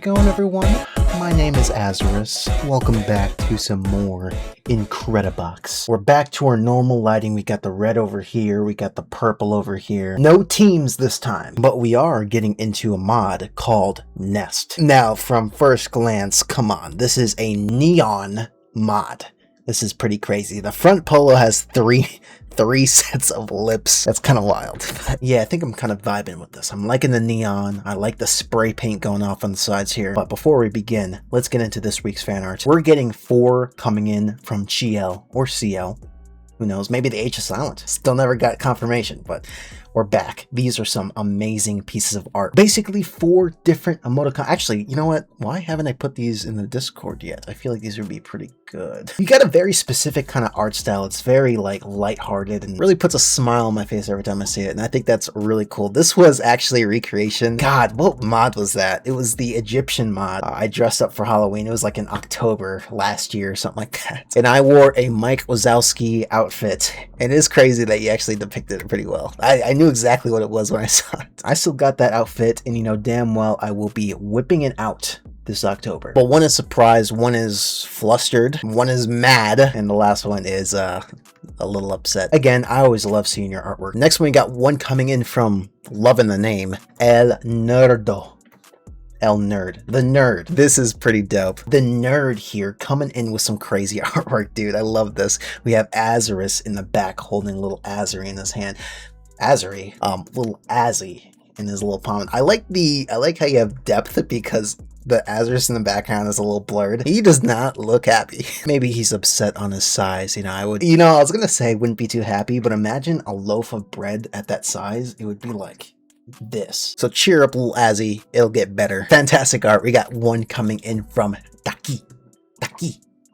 it going, everyone? My name is Azarus. Welcome back to some more Incredibox. We're back to our normal lighting. We got the red over here. We got the purple over here. No teams this time, but we are getting into a mod called Nest. Now, from first glance, come on. This is a neon mod. This is pretty crazy. The front polo has three sets of lips. That's kind of wild. But yeah, I think I'm kind of vibing with this. I'm liking the neon. I like the spray paint going off on the sides here. But before we begin, let's get into this week's fan art. We're getting 4 coming in from GL or CL. Who knows? Maybe the H is silent. Still never got confirmation, but we're back. These are some amazing pieces of art. Basically 4 different emoticons. Actually, you know what? Why haven't I put these in the Discord yet? I feel like these would be pretty good. You got a very specific kind of art style. It's very like lighthearted and really puts a smile on my face every time I see it. And I think that's really cool. This was actually a recreation. God, what mod was that? It was the Egyptian mod. I dressed up for Halloween. It was like in October last year or something like that. And I wore a Mike Wazowski outfit. And it is crazy that you actually depicted it pretty well. I knew exactly what it was when I saw it. I still got that outfit, and you know damn well I will be whipping it out this October. But one is surprised, one is flustered, one is mad, and the last one is a little upset. Again, I always love seeing your artwork. Next one, we got one coming in from, loving the name, El Nerdo. El Nerd. The Nerd. This is pretty dope. The Nerd here coming in with some crazy artwork, dude. I love this. We have Azarus in the back holding a little Azari in his hand. Azari, little Azzy in his little palm. I like how you have depth because the Azarus in the background is a little blurred. He does not look happy. Maybe he's upset on his size. I was gonna say I wouldn't be too happy, but imagine a loaf of bread at that size. It would be like this. So cheer up, little Azzy. It'll get better. Fantastic art. We got one coming in from Taki.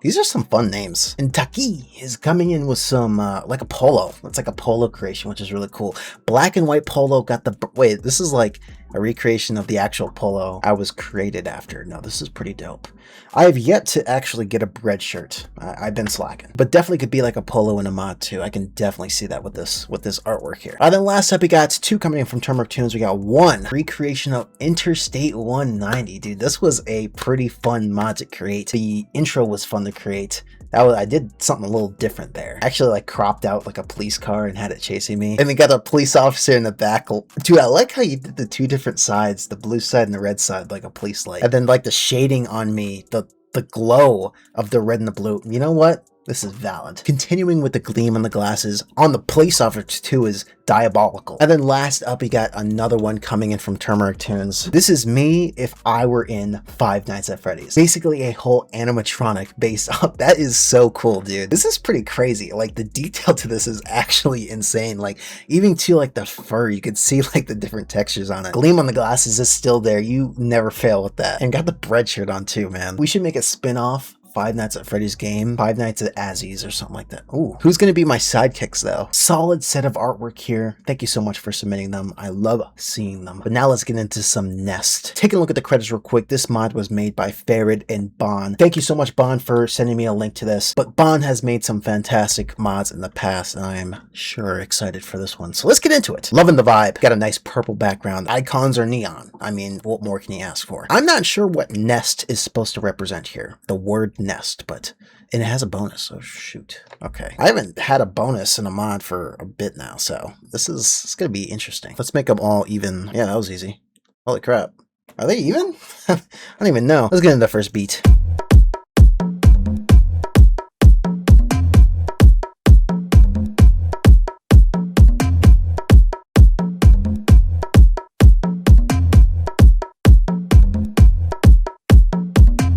These are some fun names. And Taki is coming in with some, like a polo. It's like a polo creation, which is really cool. Black and white polo got the... Wait, this is like a recreation of the actual polo I was created after. No, this is pretty dope. I have yet to actually get a bread shirt. I've been slacking. But definitely could be like a polo in a mod too. I can definitely see that with this artwork here. Then last up, we got 2 coming in from Turmeric Tunes. We got 1 recreation of Interstate 190. Dude, this was a pretty fun mod to create. The intro was fun to create. I did something a little different there. Actually, like cropped out like a police car and had it chasing me. And we got a police officer in the back. Dude, I like how you did the 2 different sides, the blue side and the red side, like a police light. And then like the shading on me, the glow of the red and the blue. You know what? This is valid. Continuing with the gleam on the glasses on the police officer too is diabolical. And then last up, we got another one coming in from Turmeric Tunes. This is me if I were in Five Nights at Freddy's. Basically a whole animatronic based up. That is so cool, dude. This is pretty crazy. Like the detail to this is actually insane. Like even to like the fur, you could see like the different textures on it. Gleam on the glasses is still there. You never fail with that. And got the bread shirt on too, man. We should make a spin-off Five Nights at Freddy's game, Five Nights at Azzy's or something like that. Ooh, who's gonna be my sidekicks though? Solid set of artwork here. Thank you so much for submitting them. I love seeing them. But now let's get into some Nest. Taking a look at the credits real quick. This mod was made by FArid and Bon. Thank you so much, Bon, for sending me a link to this. But Bon has made some fantastic mods in the past, and I'm sure excited for this one. So let's get into it. Loving the vibe. Got a nice purple background. Icons are neon. I mean, what more can you ask for? I'm not sure what Nest is supposed to represent here. The word Nest, and it has a bonus. Oh shoot. Okay, I haven't had a bonus in a mod for a bit now, so it's gonna be interesting. Let's make them all even. Yeah, that was easy. Holy crap, are they even? I don't even know. Let's get into the first beat.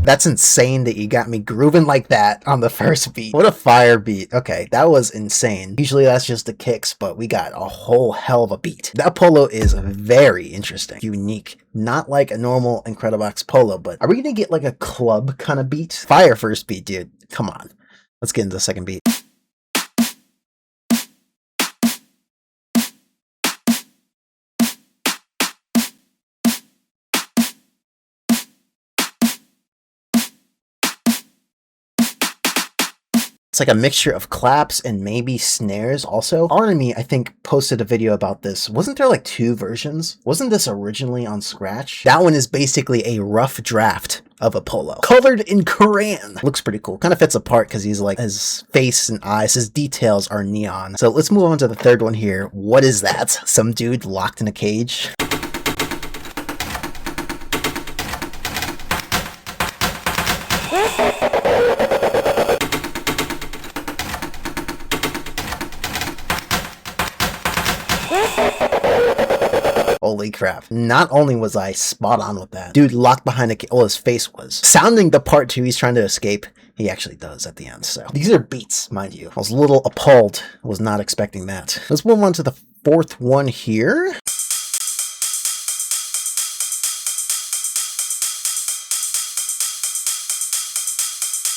That's insane that you got me grooving like that on the first beat. What a fire beat. Okay, that was insane. Usually that's just the kicks, but we got a whole hell of a beat. That polo is very interesting, unique. Not like a normal Incredibox polo, but are we gonna get like a club kind of beat? Fire first beat, dude. Come on. Let's get into the second beat. It's like a mixture of claps and maybe snares also. Army, I think, posted a video about this. Wasn't there like 2 versions? Wasn't this originally on Scratch? That one is basically a rough draft of a polo. Colored in crayon. Looks pretty cool. Kind of fits apart because he's like, his face and eyes, his details are neon. So let's move on to the third one here. What is that? Some dude locked in a cage? Holy crap. Not only was I spot on with that, dude locked behind a cage, well, his face was. Sounding the part 2 he's trying to escape, he actually does at the end, so. These are beats, mind you. I was a little appalled, was not expecting that. Let's move on to the 4th one here.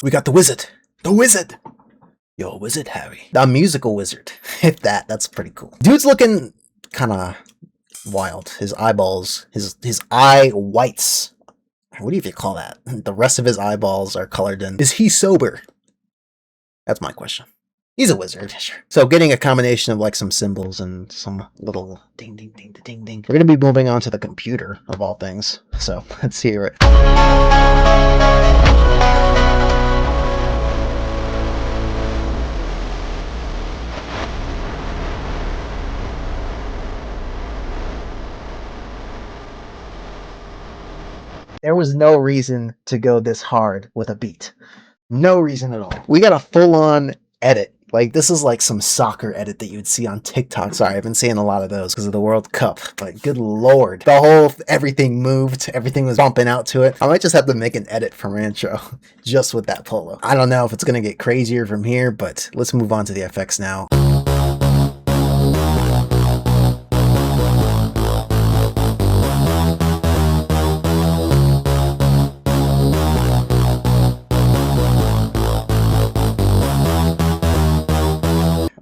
We got the wizard. The wizard! Yo, wizard Harry. The musical wizard. If that's pretty cool. Dude's looking kinda wild. His eyeballs, his eye whites. What do you call that? The rest of his eyeballs are colored in. Is he sober? That's my question. He's a wizard, sure. So getting a combination of like some symbols and some little ding ding ding ding ding. We're gonna be moving on to the computer of all things. So let's hear it. There was no reason to go this hard with a beat. No reason at all. We got a full-on edit. Like, this is like some soccer edit that you would see on TikTok. Sorry, I've been seeing a lot of those because of the World Cup. But good lord. The whole, everything moved. Everything was bumping out to it. I might just have to make an edit for my intro just with that polo. I don't know if it's going to get crazier from here, but let's move on to the effects now.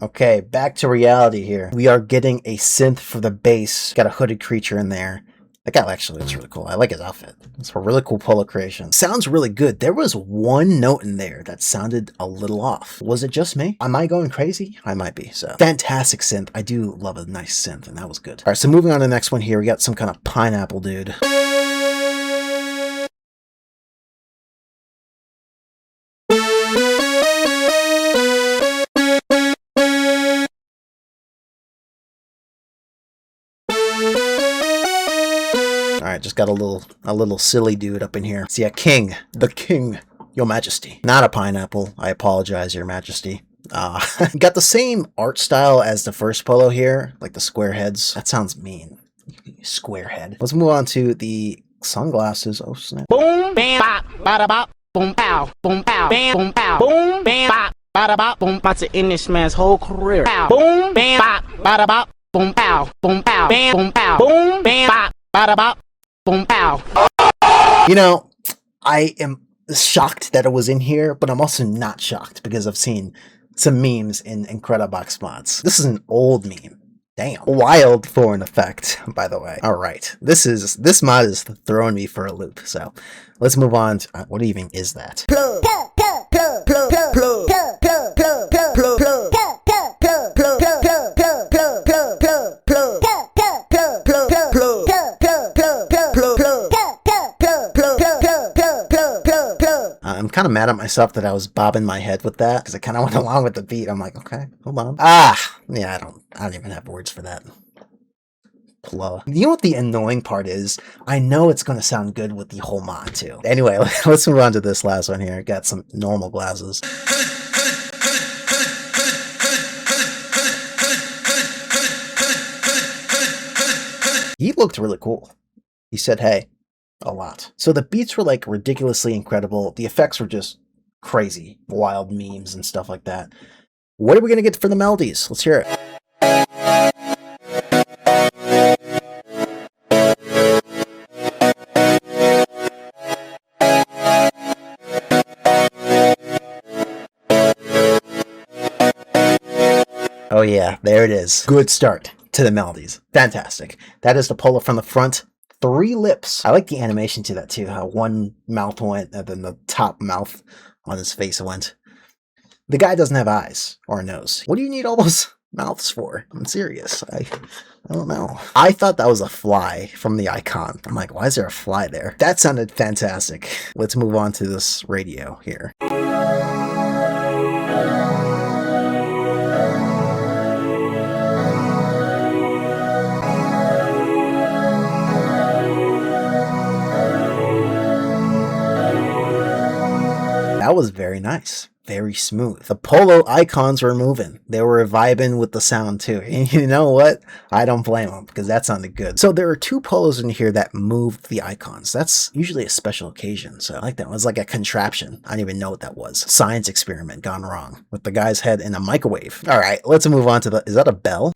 Okay, back to reality here. We are getting a synth for the bass. Got a hooded creature in there. That guy actually looks really cool. I like his outfit. It's a really cool polo creation. Sounds really good. There was one note in there that sounded a little off. Was it just me? Am I going crazy? I might be, so. Fantastic synth. I do love a nice synth, and that was good. All right, so moving on to the next one here. We got some kind of pineapple dude. Alright, just got a little silly dude up in here. See, a king. The king. Your majesty. Not a pineapple. I apologize, your majesty. Got the same art style as the first polo here. Like the square heads. That sounds mean. Square head. Let's move on to the sunglasses. Oh, snap. Boom, bam, bop, bada bop, boom, pow, bam, boom, pow, boom, bam, bop, bada bop, boom. About to end this man's whole career. Pow, boom, bam, bop, bada bop, boom, pow, bam, boom, pow, boom, bam, bop, bada bop. Boom, pow. You know, I am shocked that it was in here, but I'm also not shocked because I've seen some memes in Incredibox mods. This is an old meme. Damn. Wild for an effect, by the way. All right. This mod is throwing me for a loop. So let's move on to, what even is that? Plug, plug, plug, plug, plug, plug, plug, plug, plug, plug, plug, plug, plug. I'm kind of mad at myself that I was bobbing my head with that because I kind of went along with the beat. I'm like, okay, hold on. Yeah, I don't even have words for that. Plug. You know what the annoying part is? I know it's going to sound good with the whole mod too. Anyway, let's move on to this last one here. Got some normal glasses. He looked really cool. He said, hey. A lot. So the beats were like ridiculously incredible. The effects were just crazy. Wild memes and stuff like that. What are we going to get for the melodies? Let's hear it. Oh yeah, there it is. Good start to the melodies. Fantastic. That is the polo from the front. 3 lips. I like the animation to that too, how one mouth went and then the top mouth on his face went. The guy doesn't have eyes or a nose. What do you need all those mouths for? I'm serious. I don't know. I thought that was a fly from the icon. I'm like, why is there a fly there? That sounded fantastic. Let's move on to this radio here. That was very nice. Very smooth. The Polo icons were moving. They were vibing with the sound too. And you know what? I don't blame them because that sounded good. So there are 2 Polos in here that moved the icons. That's usually a special occasion. So I like that. It was like a contraption. I don't even know what that was. Science experiment gone wrong with the guy's head in a microwave. All right, let's move on to the, is that a bell?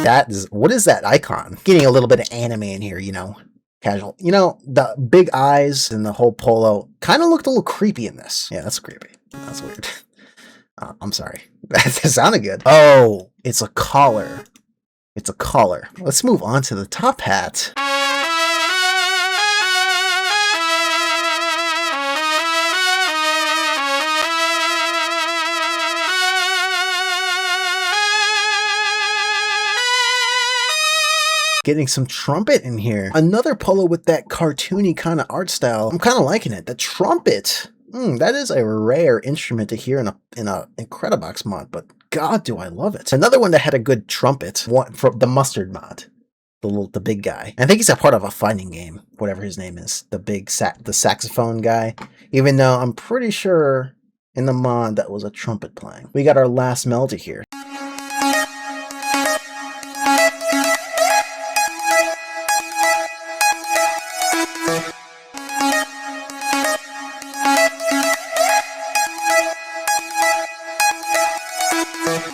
That is, what is that icon? Getting a little bit of anime in here, you know, casual. You know, the big eyes and the whole Polo kind of looked a little creepy in this. Yeah, that's creepy. That's weird. I'm sorry. That sounded good. Oh, it's a collar. It's a collar. Let's move on to the top hat. Getting some trumpet in here. Another Polo with that cartoony kind of art style. I'm kind of liking it. The trumpet. That is a rare instrument to hear in a Incredibox mod, but God, do I love it. Another one that had a good trumpet. One from the Mustard mod. The big guy. I think he's a part of a fighting game, whatever his name is. The big the saxophone guy. Even though I'm pretty sure in the mod that was a trumpet playing. We got our last melody here.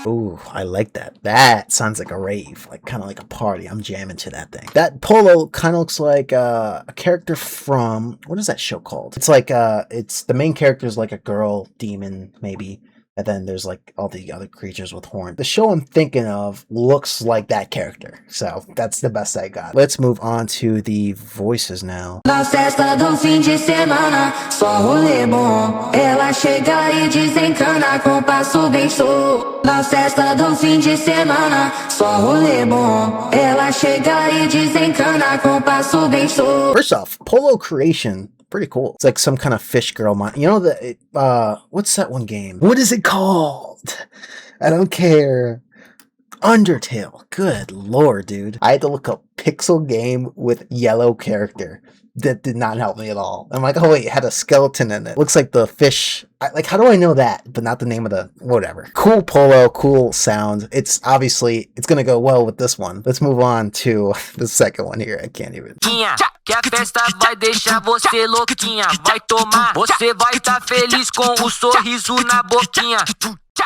Ooh, I like that. That sounds like a rave, like kind of like a party. I'm jamming to that thing. That Polo kind of looks like a character from, what is that show called? It's like it's the main character is like a girl demon maybe, and then there's like all the other creatures with horns. The show I'm thinking of looks like that character, so that's the best I got. Let's move on to the voices now. Na festa do fim de semana, só rolê bom. Ela chega e desencana com passo bem show. Na festa do fim de semana, só rolê bom. Ela chega e desencana com passo bem show. First off, Polo creation. Pretty cool. It's like some kind of fish girl mod. You know the what's that one game? What is it called? I don't care. Undertale. Good lord, dude. I had to look up pixel game with yellow character. That did not help me at all. I'm like, oh wait, it had a skeleton in it. Looks like the fish. Like, how do I know that? But not the name of the whatever. Cool Polo, cool sound. It's obviously, it's gonna go well with this one. Let's move on to the second one here. I can't even. Que a festa vai deixar você louquinha. Vai tomar, você vai tá feliz com o sorriso na boquinha.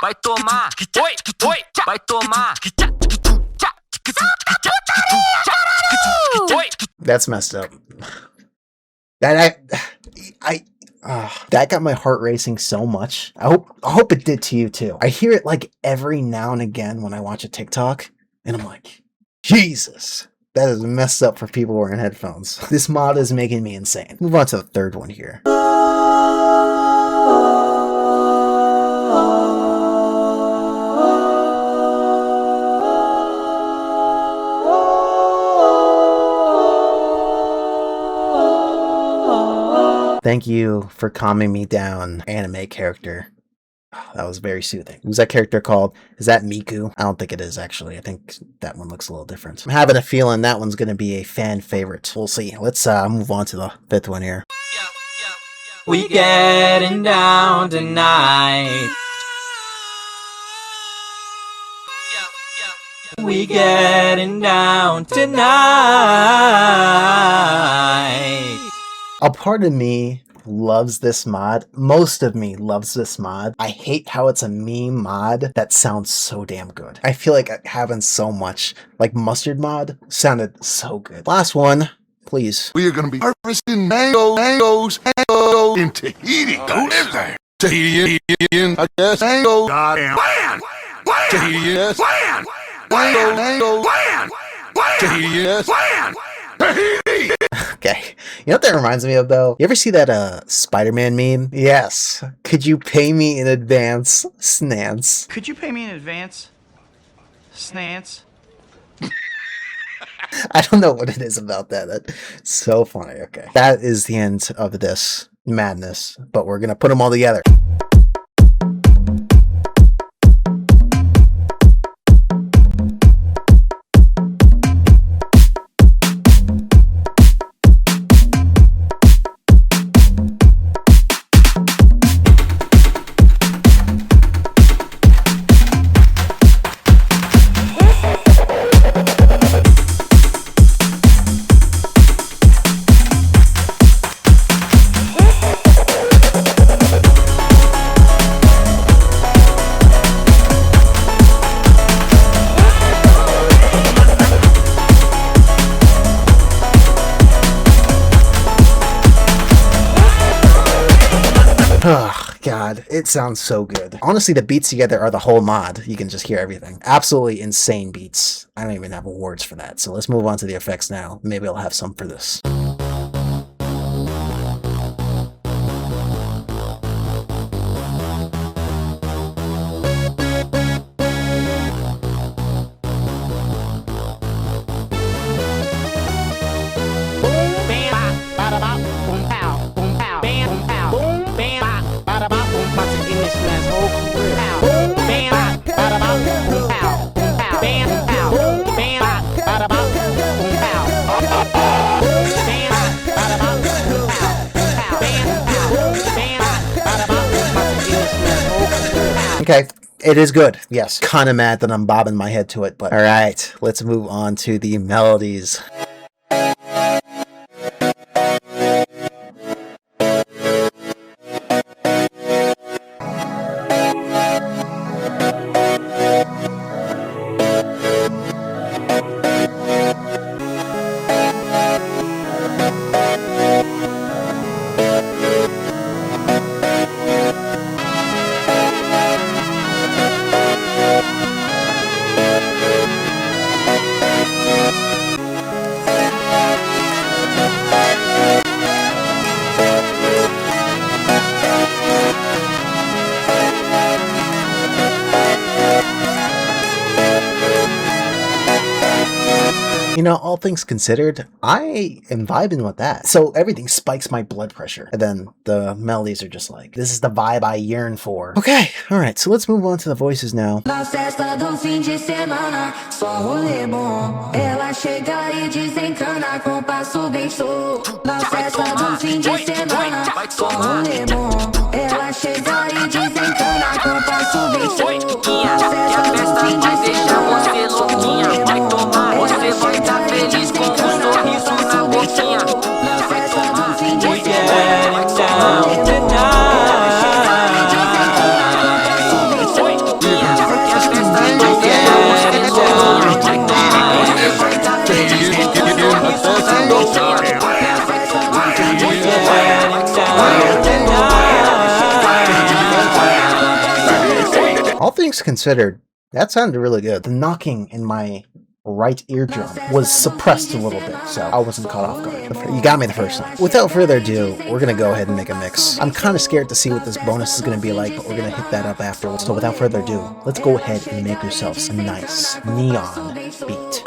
Vai tomar, oi, oi, vai tomar. That's messed up. That got my heart racing so much. I hope it did to you too. I hear it like every now and again when I watch a TikTok, and I'm like, Jesus, that is messed up for people wearing headphones. This mod is making me insane. Move on to the third one here. Thank you for calming me down, anime character. Oh, that was very soothing. Who's that character called? Is that Miku? I don't think it is, actually. I think that one looks a little different. I'm having a feeling that one's going to be a fan favorite. We'll see. Let's move on to the fifth one here. We getting down tonight. We getting down tonight. A part of me loves this mod. Most of me loves this mod. I hate how it's a meme mod that sounds so damn good. I feel like having so much, like Mustard mod, sounded so good. Last one, please. We are going to be harvesting mangoes in Tahiti. Who lives there? I guess angle. Goddamn. Plan. Yes. Plan. Angle. Plan. Yes. Plan. Okay. You know what that reminds me of, though? You ever see that Spider-Man meme? Yes. Could you pay me in advance, Snance? Could you pay me in advance, Snance? I don't know what it is about that. That's so funny. Okay. That is the end of this madness, but we're gonna put them all together. Oh, God, it sounds so good. Honestly, the beats together are the whole mod. You can just hear everything. Absolutely insane beats. I don't even have words for that. So let's move on to the effects now. Maybe I'll have some for this. Okay, it is good. Yes, kind of mad that I'm bobbing my head to it, but all right, let's move on to the melodies. You know, all things considered, I am vibing with that. So everything spikes my blood pressure. And then the melodies are just like, this is the vibe I yearn for. Okay, alright, so let's move on to the voices now. Na festa do fim de semana, só rolê bom. Ela chega e desencana com passo bem show. Na festa do fim de semana, só rolê bom. Ela chega e desencana com passo bem show. Na festa do fim de semana, só rolê bom. Você vai estar feliz com um sorriso na boquinha. Na festa do fim de semana, só rolê bom. All things considered, that sounded really good. The knocking in my right eardrum was suppressed a little bit, so I wasn't caught off guard. You got me the first time. Without further ado, we're gonna go ahead and make a mix. I'm kind of scared to see what this bonus is gonna be like, but we're gonna hit that up afterwards. So without further ado, let's go ahead and make yourselves a nice neon beat.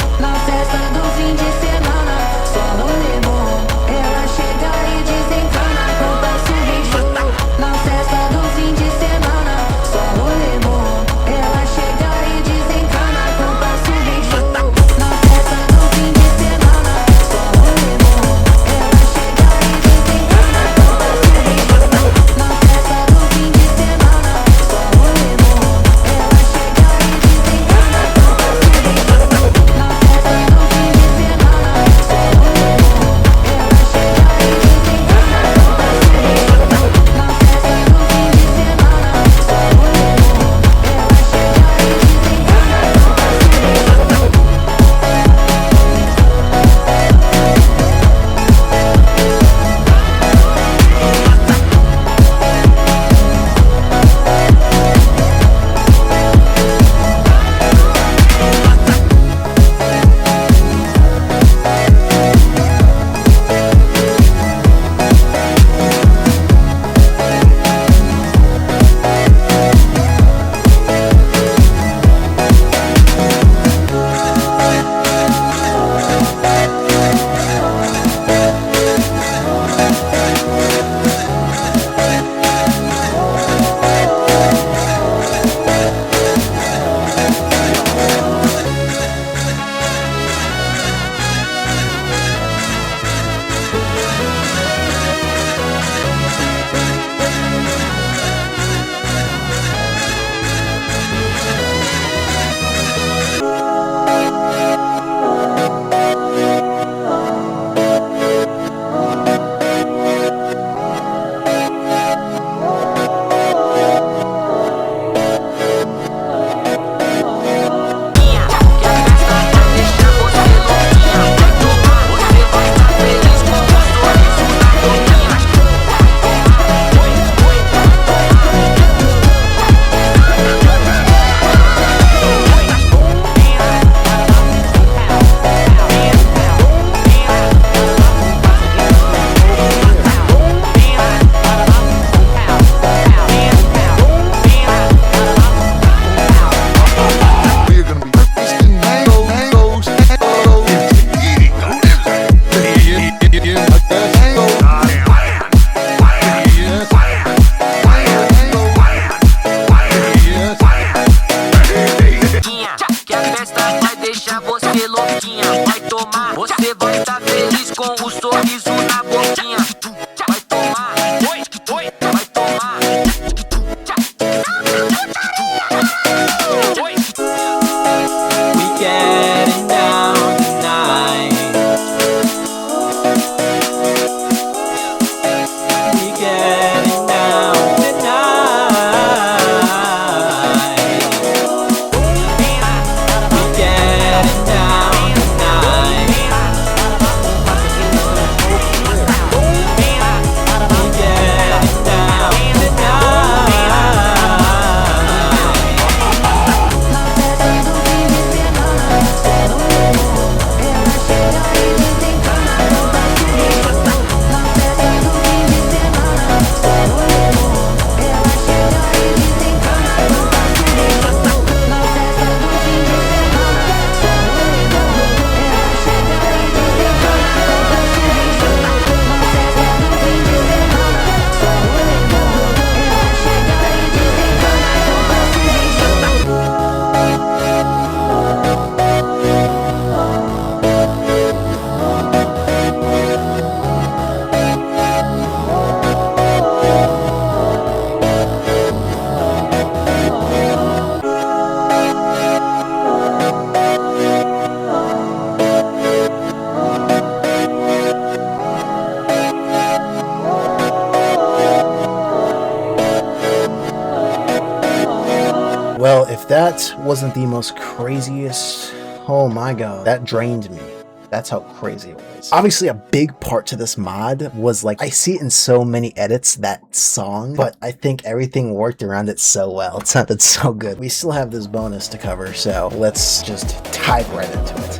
that wasn't the most craziest. Oh my god, that drained me. That's how crazy it was. Obviously, a big part to this mod was like, I see it in so many edits, that song, but I think everything worked around it so well. It sounded so good. We still have this bonus to cover, so let's just dive right into it.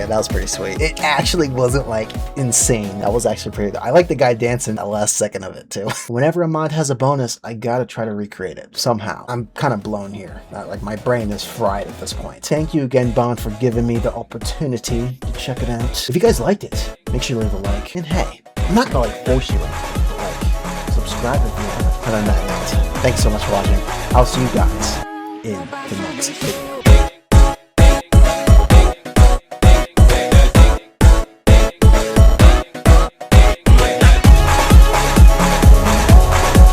That was pretty sweet. It actually wasn't like insane. That was actually pretty good. I like the guy dancing the last second of it too. Whenever a mod has a bonus, I gotta try to recreate it somehow. I'm kind of blown here. Like my brain is fried at this point. Thank you again, Bon, for giving me the opportunity to check it out. If you guys liked it, make sure you leave a like. And hey, I'm not gonna like force you to like subscribe if you want. And on that note, thanks so much for watching. I'll see you guys in the next video.